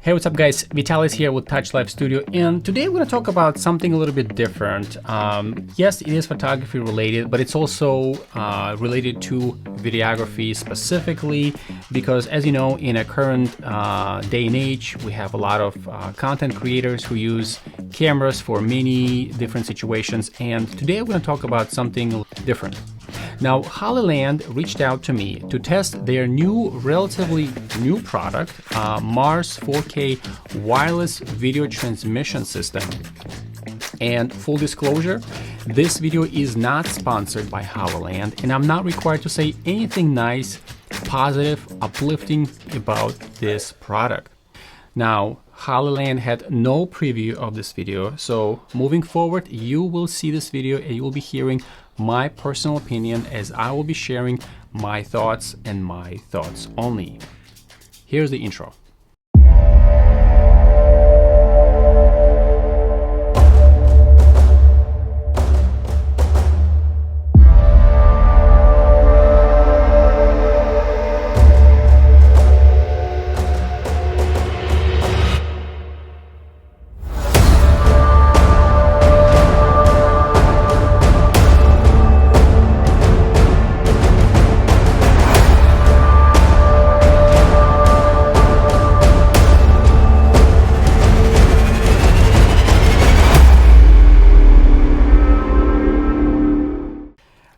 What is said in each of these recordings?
Hey, what's up guys? Vitalis here with Touch Live Studio, and today we're going to talk about something a little bit different. Yes, it is photography related, but it's also related to videography specifically because, as you know, in a current day and age, we have a lot of content creators who use cameras for many different situations, and today we're going to talk about something different. Now, Hollyland reached out to me to test their relatively new product, Mars 4K wireless video transmission system. And full disclosure, this video is not sponsored by Hollyland, and I'm not required to say anything nice, positive, uplifting about this product. Now, Hollyland had no preview of this video, so moving forward, you will see this video and you will be hearing my personal opinion as I will be sharing my thoughts and my thoughts only. Here's the intro.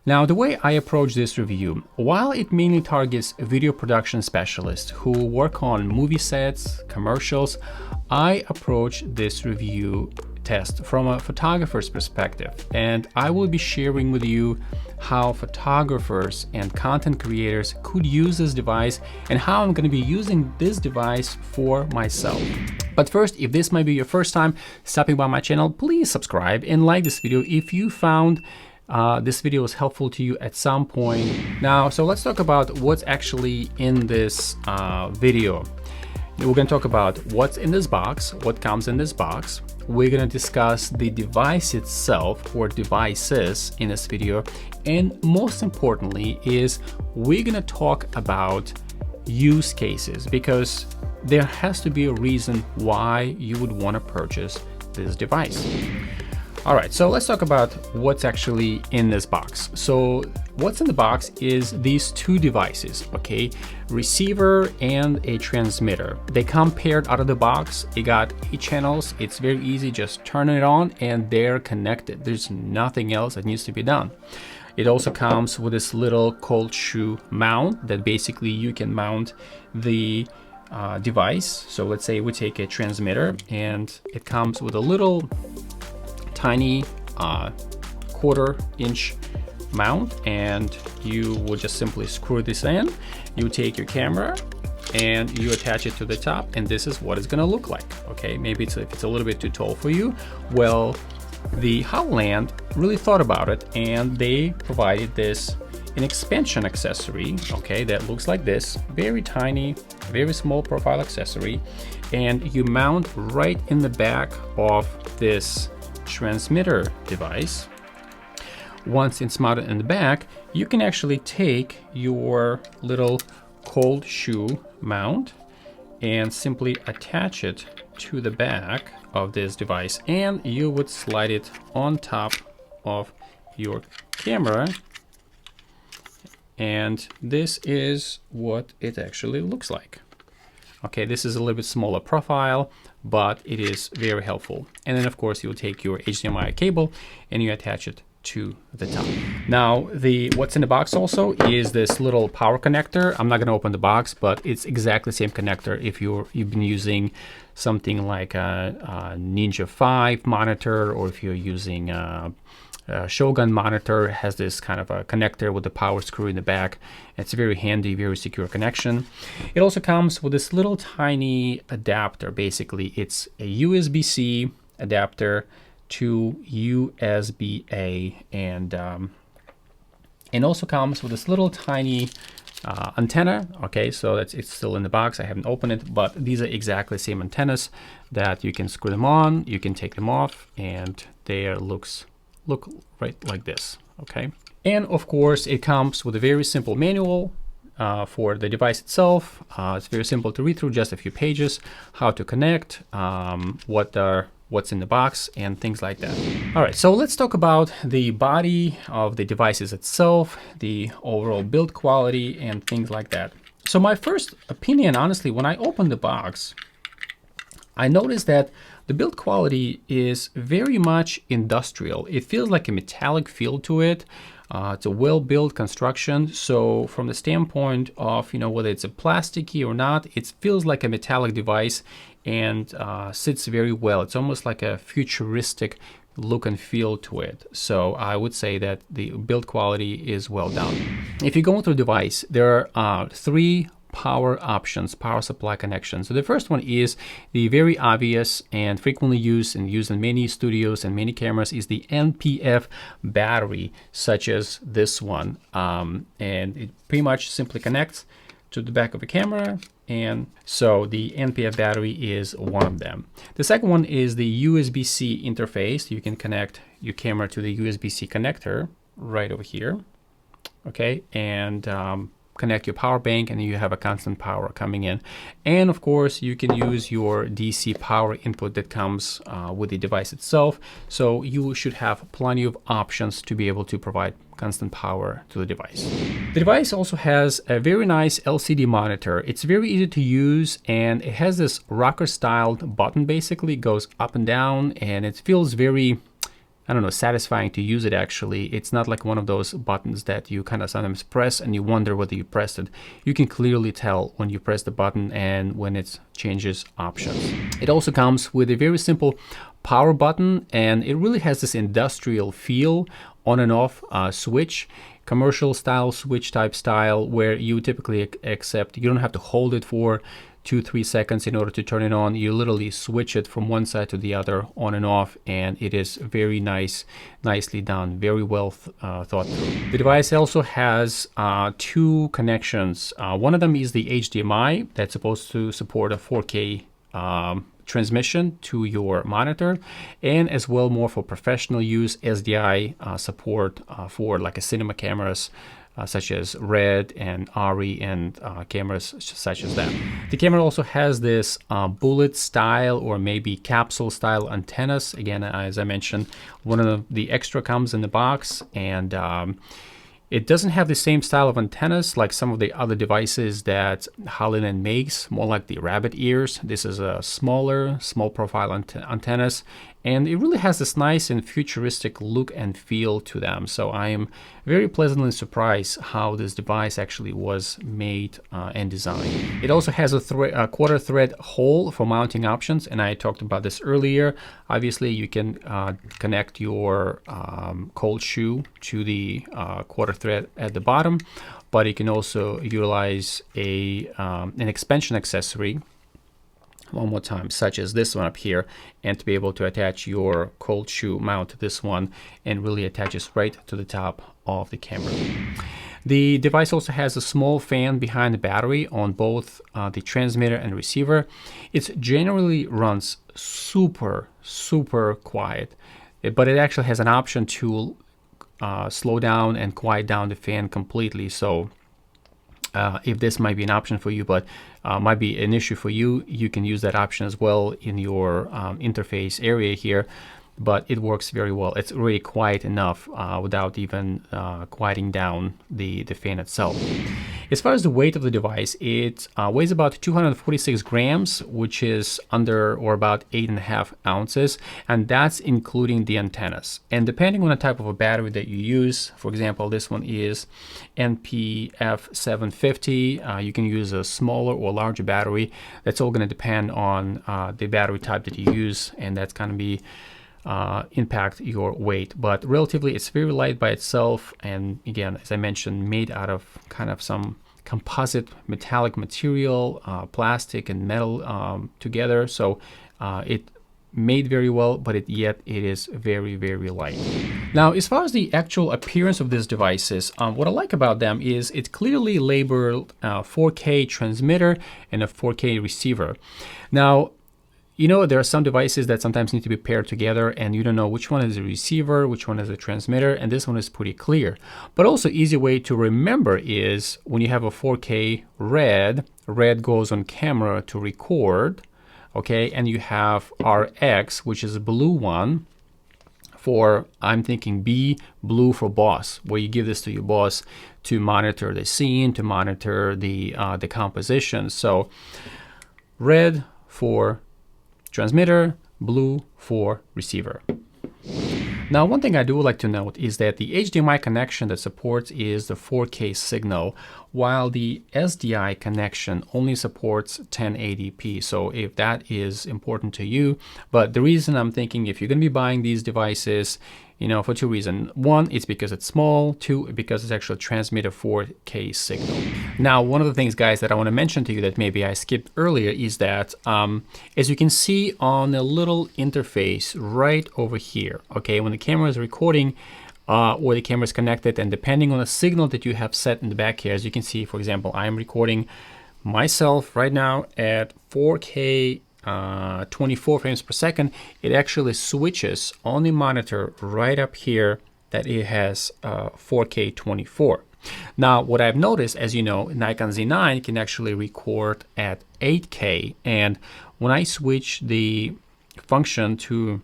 Now, the way I approach this review, while it mainly targets video production specialists who work on movie sets, commercials, I approach this review test from a photographer's perspective, and I will be sharing with you how photographers and content creators could use this device and how I'm going to be using this device for myself. But first, if this might be your first time stopping by my channel, please subscribe and like this video if you found this video was helpful to you at some point. Now, so let's talk about what's actually in this video. We're going to talk about what's in this box, what comes in this box. We're going to discuss the device itself or devices in this video. And most importantly is we're going to talk about use cases, because there has to be a reason why you would want to purchase this device. All right, so let's talk about what's actually in this box. So what's in the box is these two devices, okay? Receiver and a transmitter. They come paired out of the box. It got 8 channels. It's very easy, just turn it on and they're connected. There's nothing else that needs to be done. It also comes with this little cold shoe mount that basically you can mount the device. So let's say we take a transmitter and it comes with a little tiny 1/4 inch mount, and you will just simply screw this in. You take your camera and you attach it to the top, and this is what it's gonna look like. Okay, maybe if it's a little bit too tall for you, well, the Hollyland really thought about it and they provided this an expansion accessory, okay, that looks like this, very tiny, very small profile accessory, and you mount right in the back of this transmitter device. Once it's mounted in the back, you can actually take your little cold shoe mount and simply attach it to the back of this device, and you would slide it on top of your camera, and this is what it actually looks like. Okay, this is a little bit smaller profile, but it is very helpful. And then of course you'll take your HDMI cable and you attach it to the top. Now, what's in the box also is this little power connector. I'm not going to open the box, but it's exactly the same connector if you've been using something like a Ninja 5 monitor, or if you're using Shogun monitor. Has this kind of a connector with the power screw in the back. It's a very handy, very secure connection. It also comes with this little tiny adapter. Basically, it's a USB-C adapter to USB-A, and also comes with this little tiny antenna. Okay, so it's still in the box. I haven't opened it, but these are exactly the same antennas that you can screw them on, you can take them off, and they look right like this. Okay, and of course it comes with a very simple manual for the device itself. It's very simple to read through, just a few pages, how to connect, what's in the box, and things like that. All right, so let's talk about the body of the devices itself, the overall build quality, and things like that. So my first opinion, honestly, when I opened the box, I noticed that the build quality is very much industrial. It feels like a metallic feel to it. It's a well-built construction. So from the standpoint of, whether it's a plasticky or not, it feels like a metallic device and sits very well. It's almost like a futuristic look and feel to it. So I would say that the build quality is well done. If you go into the device, there are three power options, power supply connections. So the first one is the very obvious and frequently used in many studios and many cameras is the NPF battery, such as this one. And it pretty much simply connects to the back of the camera. And so the NPF battery is one of them. The second one is the USB-C interface. You can connect your camera to the USB-C connector right over here. Okay, and connect your power bank, and you have a constant power coming in. And of course, you can use your DC power input that comes with the device itself. So you should have plenty of options to be able to provide constant power to the device. The device also has a very nice LCD monitor. It's very easy to use, and it has this rocker styled button. Basically, it goes up and down, and it feels very, I don't know, satisfying to use it. Actually, it's not like one of those buttons that you kind of sometimes press and you wonder whether you pressed it. You can clearly tell when you press the button and when it changes options. It also comes with a very simple power button, and it really has this industrial feel, on and off switch, commercial style switch type style, where you typically accept, you don't have to hold it for 2-3 seconds in order to turn it on. You literally switch it from one side to the other, on and off, and it is very nicely done, very well thought through. The device also has two connections. One of them is the HDMI that's supposed to support a 4K transmission to your monitor, and as well more for professional use, SDI support for like a cinema cameras, such as Red and ARRI and cameras such as that. The camera also has this bullet style or maybe capsule style antennas. Again, as I mentioned, one of the extra comes in the box, and it doesn't have the same style of antennas like some of the other devices that Hollyland makes, more like the rabbit ears. This is a small profile antennas, and it really has this nice and futuristic look and feel to them. So I am very pleasantly surprised how this device actually was made and designed. It also has a quarter thread hole for mounting options, and I talked about this earlier. Obviously, you can connect your cold shoe to the quarter thread at the bottom, but you can also utilize an expansion accessory, one more time, such as this one up here, and to be able to attach your cold shoe mount to this one, and really attaches right to the top of the camera. The device also has a small fan behind the battery on both the transmitter and receiver. It generally runs super quiet, but it actually has an option to slow down and quiet down the fan completely. So if this might be an option for you, but might be an issue for you, you can use that option as well in your interface area here. But it works very well. It's really quiet enough without even quieting down the fan itself. As far as the weight of the device, it weighs about 246 grams, which is under or about 8.5 ounces, and that's including the antennas. And depending on the type of a battery that you use, for example, this one is NPF 750. You can use a smaller or larger battery. That's all going to depend on the battery type that you use, and that's going to be impact your weight. But relatively, it's very light by itself, and again, as I mentioned, made out of kind of some composite metallic material, plastic and metal together. So it made very well, but yet it is very light. Now, as far as the actual appearance of these devices, what I like about them is it's clearly labeled 4K transmitter and a 4K receiver. Now, You know, there are some devices that sometimes need to be paired together and you don't know which one is a receiver, which one is a transmitter, and this one is pretty clear. But also easy way to remember is when you have a 4K red goes on camera to record, okay, and you have RX, which is a blue one, for, I'm thinking B, blue for boss, where you give this to your boss to monitor the scene, to monitor the composition. So red for transmitter, blue for receiver. Now, one thing I do like to note is that the HDMI connection that supports is the 4K signal, while the SDI connection only supports 1080p. So if that is important to you, but the reason I'm thinking if you're going to be buying these devices, you know, for two reasons. One, it's because it's small. Two, because it's actually transmit a 4K signal. Now, one of the things, guys, that I want to mention to you that maybe I skipped earlier is that, as you can see on a little interface right over here, okay, when the camera is recording, or the camera is connected, and depending on the signal that you have set in the back here, as you can see, for example, I am recording myself right now at 4K 24 frames per second. It actually switches on the monitor right up here that it has 4K 24. Now, what I've noticed, as you know, Nikon Z9 can actually record at 8K, and when I switch the function to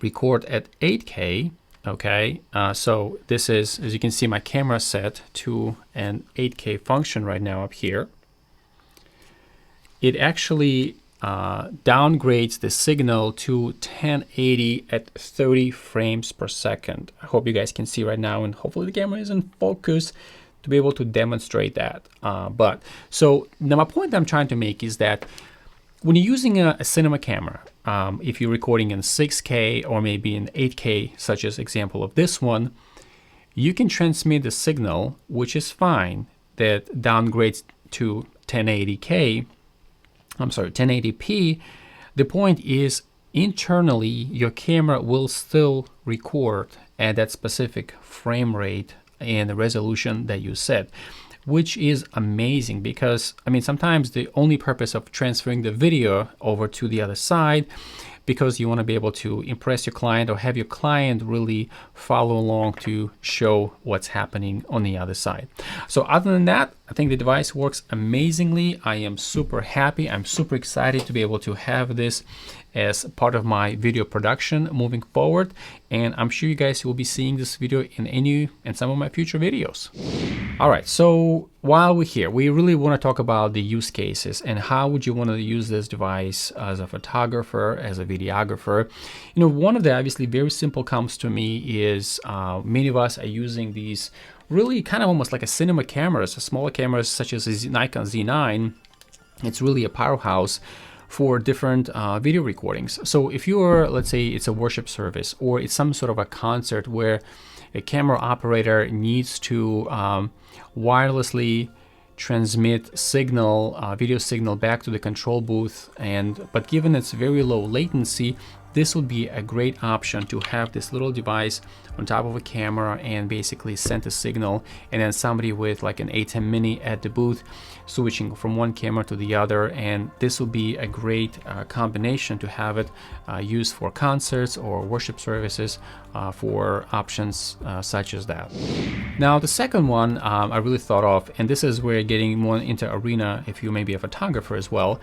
record at 8K, okay, so this is, as you can see, my camera set to an 8K function right now up here. It actually downgrades the signal to 1080 at 30 frames per second. I hope you guys can see right now, and hopefully the camera is in focus to be able to demonstrate that. So now my point I'm trying to make is that when you're using a cinema camera, if you're recording in 6K or maybe in 8K, such as example of this one, you can transmit the signal, which is fine, that downgrades to 1080p. The point is, internally, your camera will still record at that specific frame rate and the resolution that you set, which is amazing because, I mean, sometimes the only purpose of transferring the video over to the other side because you want to be able to impress your client or have your client really follow along to show what's happening on the other side. So other than that, I think the device works amazingly. I am super happy. I'm super excited to be able to have this as part of my video production moving forward. And I'm sure you guys will be seeing this video in some of my future videos. All right, so while we're here, we really want to talk about the use cases and how would you want to use this device as a photographer, as a videographer. You know, one of the obviously very simple comes to me is many of us are using these really kind of almost like a cinema cameras, smaller cameras such as the Nikon Z9. It's really a powerhouse for different video recordings. So if you're, let's say it's a worship service or it's some sort of a concert where a camera operator needs to wirelessly transmit signal, video signal back to the control booth, but given its very low latency, this would be a great option to have this little device on top of a camera and basically send a signal, and then somebody with like an A10 mini at the booth switching from one camera to the other, and this will be a great combination to have it used for concerts or worship services for options such as that. Now the second one I really thought of, and this is where getting more into arena if you may be a photographer as well.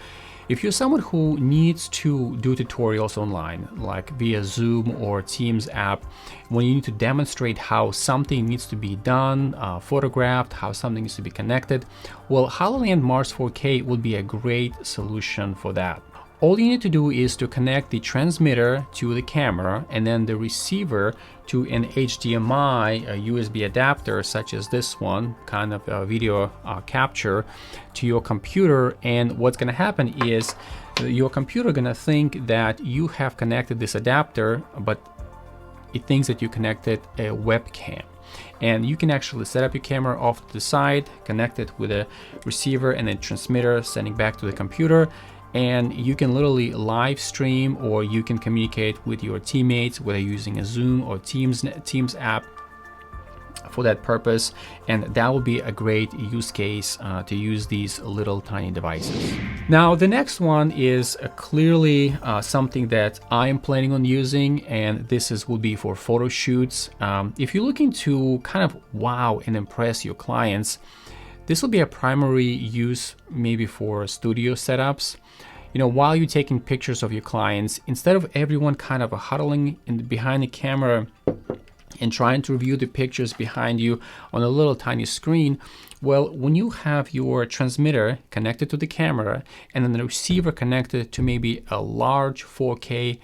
If you're someone who needs to do tutorials online, like via Zoom or Teams app, when you need to demonstrate how something needs to be done, photographed, how something needs to be connected, well, Hollyland Mars 4K would be a great solution for that. All you need to do is to connect the transmitter to the camera and then the receiver to an HDMI, a USB adapter such as this one, kind of a video capture, to your computer. And what's going to happen is your computer going to think that you have connected this adapter, but it thinks that you connected a webcam. And you can actually set up your camera off to the side, connect it with a receiver and a transmitter, sending back to the computer. And you can literally live stream, or you can communicate with your teammates, whether using a Zoom or Teams app for that purpose. And that will be a great use case to use these little tiny devices. Now, the next one is clearly something that I am planning on using, and this would be for photo shoots. If you're looking to kind of wow and impress your clients, this will be a primary use maybe for studio setups. You know, while you're taking pictures of your clients, instead of everyone kind of huddling behind the camera and trying to review the pictures behind you on a little tiny screen, well, when you have your transmitter connected to the camera and then the receiver connected to maybe a large 4K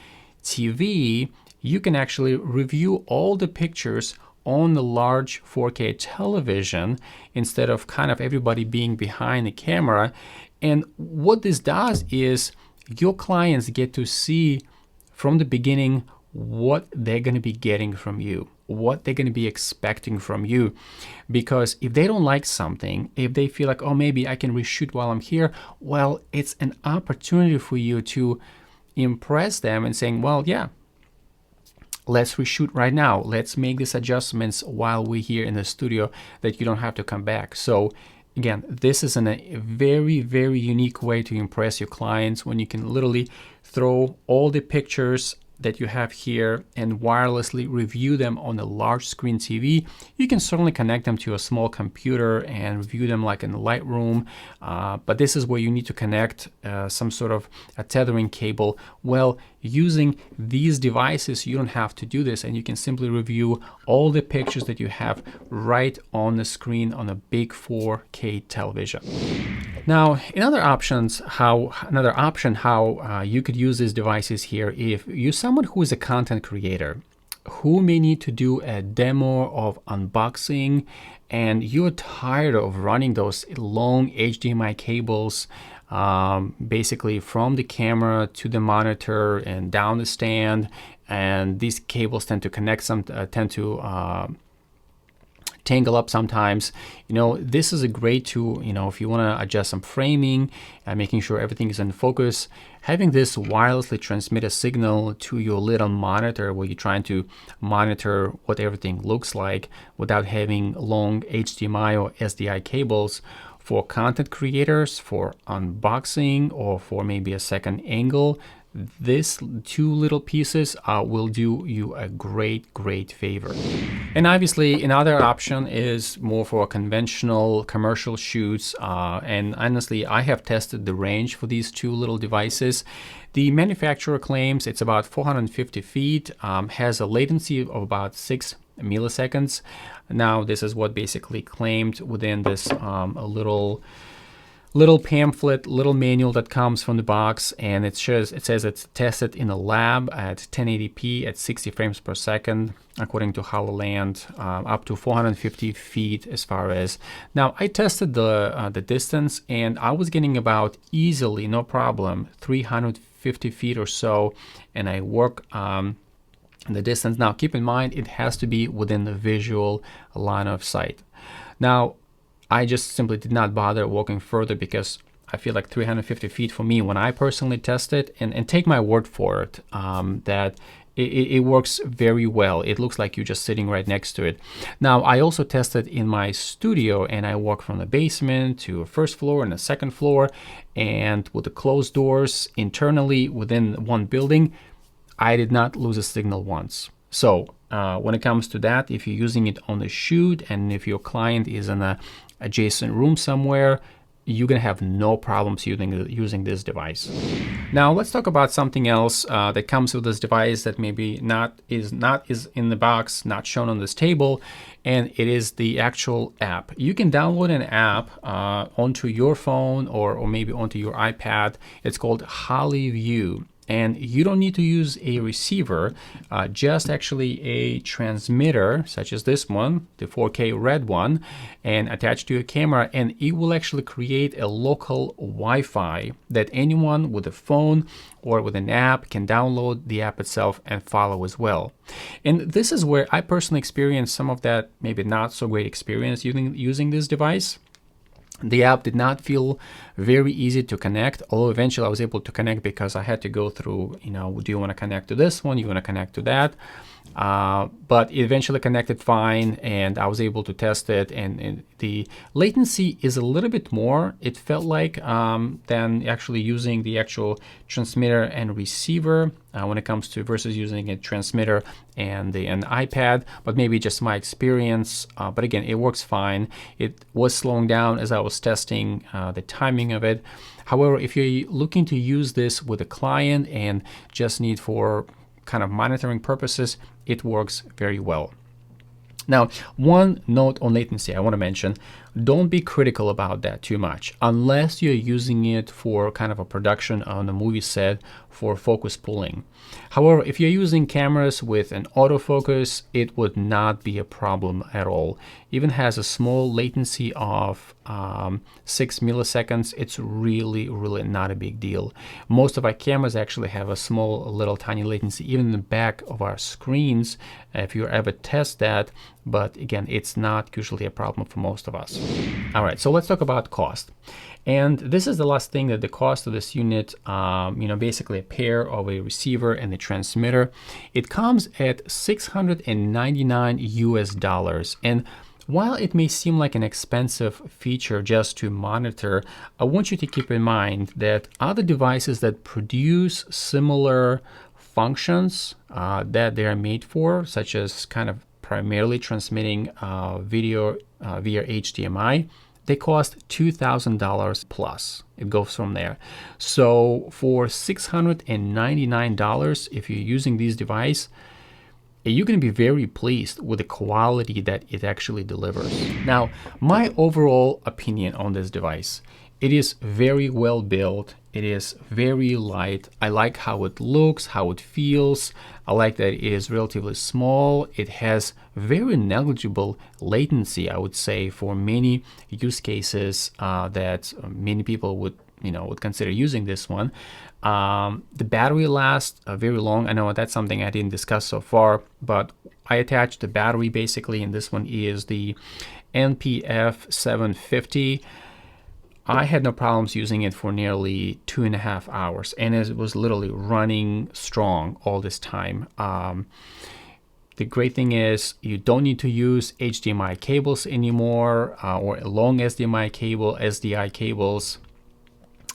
TV, you can actually review all the pictures on the large 4K television instead of kind of everybody being behind the camera. And what this does is your clients get to see from the beginning what they're going to be getting from you, what they're going to be expecting from you. Because if they don't like something, if they feel like, oh, maybe I can reshoot while I'm here, well, it's an opportunity for you to impress them and saying, well, yeah, let's reshoot right now. Let's make these adjustments while we're here in the studio that you don't have to come back. So again, this is a very, very unique way to impress your clients when you can literally throw all the pictures that you have here and wirelessly review them on a large screen TV. You can certainly connect them to a small computer and review them like in Lightroom, but this is where you need to connect some sort of a tethering cable. Well, using these devices, you don't have to do this, and you can simply review all the pictures that you have right on the screen on a big 4K television. Now, another option how you could use these devices here, if you're someone who is a content creator who may need to do a demo of unboxing and you're tired of running those long HDMI cables basically from the camera to the monitor and down the stand, and these cables tend to tangle up sometimes. You know, this is a great tool, you know, if you want to adjust some framing and making sure everything is in focus. Having this wirelessly transmit a signal to your little monitor where you're trying to monitor what everything looks like without having long HDMI or SDI cables, for content creators, for unboxing, or for maybe a second angle, these two little pieces will do you a great favor. And obviously another option is more for conventional commercial shoots, and honestly I have tested the range for these two little devices. The manufacturer claims it's about 450 feet, has a latency of about 6 milliseconds. Now this is what basically claimed within this little pamphlet, little manual that comes from the box, and it says it's tested in a lab at 1080p at 60 frames per second, according to Hollyland, up to 450 feet as far as. Now I tested the distance, and I was getting about easily, no problem, 350 feet or so, and I work the distance. Now keep in mind it has to be within the visual line of sight. Now I just simply did not bother walking further because I feel like 350 feet for me, when I personally test it, and take my word for it, that it works very well. It looks like you're just sitting right next to it. Now, I also tested in my studio, and I walk from the basement to a first floor and a second floor, and with the closed doors internally within one building, I did not lose a signal once. So when it comes to that, if you're using it on the shoot and if your client is in a adjacent room somewhere, you're gonna have no problems using this device. Now let's talk about something else that comes with this device that maybe is in the box, not shown on this table, and it is the actual app. You can download an app onto your phone or maybe onto your iPad. It's called HollyView. And you don't need to use a receiver, just actually a transmitter such as this one, the 4K red one, and attach to your camera, and it will actually create a local Wi-Fi that anyone with a phone or with an app can download the app itself and follow as well. And this is where I personally experienced some of that maybe not so great experience using this device. The app did not feel very easy to connect, although eventually I was able to connect because I had to go through, do you want to connect to this one? You want to connect to that? But it eventually connected fine, and I was able to test it. And the latency is a little bit more, it felt like, than actually using the actual transmitter and receiver when it comes to versus using a transmitter and an iPad, but maybe just my experience. But again, it works fine. It was slowing down as I was testing the timing of it. However, if you're looking to use this with a client and just need for kind of monitoring purposes, it works very well. Now, one note on latency I want to mention: don't be critical about that too much unless you're using it for kind of a production on a movie set for focus pulling. However, if you're using cameras with an autofocus, it would not be a problem at all. Even has a small latency of 6 milliseconds. It's really not a big deal. Most of our cameras actually have a small little tiny latency even in the back of our screens if you ever test that, but again, it's not usually a problem for most of us. All right, so let's talk about cost. And this is the last thing, that the cost of this unit, basically a pair of a receiver and a transmitter. It comes at $699 US. And while it may seem like an expensive feature just to monitor, I want you to keep in mind that other devices that produce similar functions that they are made for, such as kind of primarily transmitting video via HDMI, they cost $2,000 plus. It goes from there. So for $699, if you're using this device, you're going to be very pleased with the quality that it actually delivers. Now, my overall opinion on this device: it is very well built. It is very light. I like how it looks, how it feels. I like that it is relatively small. It has very negligible latency, I would say, for many use cases that many people would consider using this one. The battery lasts very long. I know that's something I didn't discuss so far, but I attached the battery basically, and this one is the NPF 750. I had no problems using it for nearly 2.5 hours, and it was literally running strong all this time. The great thing is you don't need to use HDMI cables anymore, or a long SDMI cable, SDI cables.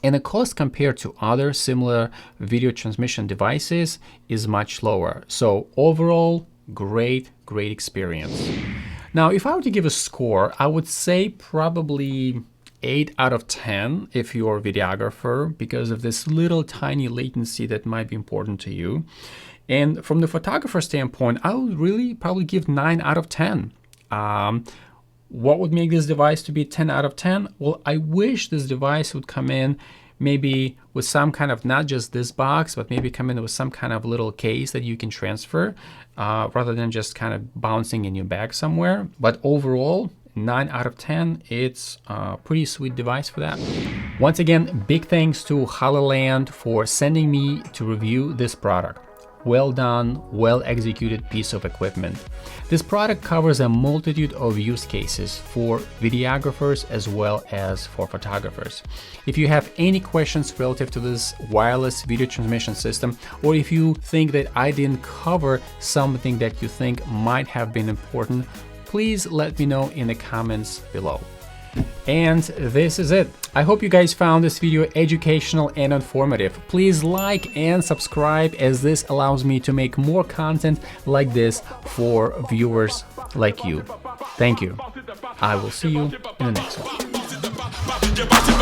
And the cost compared to other similar video transmission devices is much lower. So overall, great experience. Now, if I were to give a score, I would say probably 8 out of 10 if you're a videographer, because of this little tiny latency that might be important to you. And from the photographer standpoint, I would really probably give 9 out of 10. What would make this device to be 10 out of 10? Well, I wish this device would come in maybe with some kind of, not just this box, but maybe come in with some kind of little case that you can transfer rather than just kind of bouncing in your bag somewhere. But overall, 9 out of 10, it's a pretty sweet device for that. Once again, big thanks to Hollyland for sending me to review this product. Well done, well executed piece of equipment. This product covers a multitude of use cases for videographers as well as for photographers. If you have any questions relative to this wireless video transmission system, or if you think that I didn't cover something that you think might have been important, please let me know in the comments below. And this is it. I hope you guys found this video educational and informative. Please like and subscribe, as this allows me to make more content like this for viewers like you. Thank you. I will see you in the next one.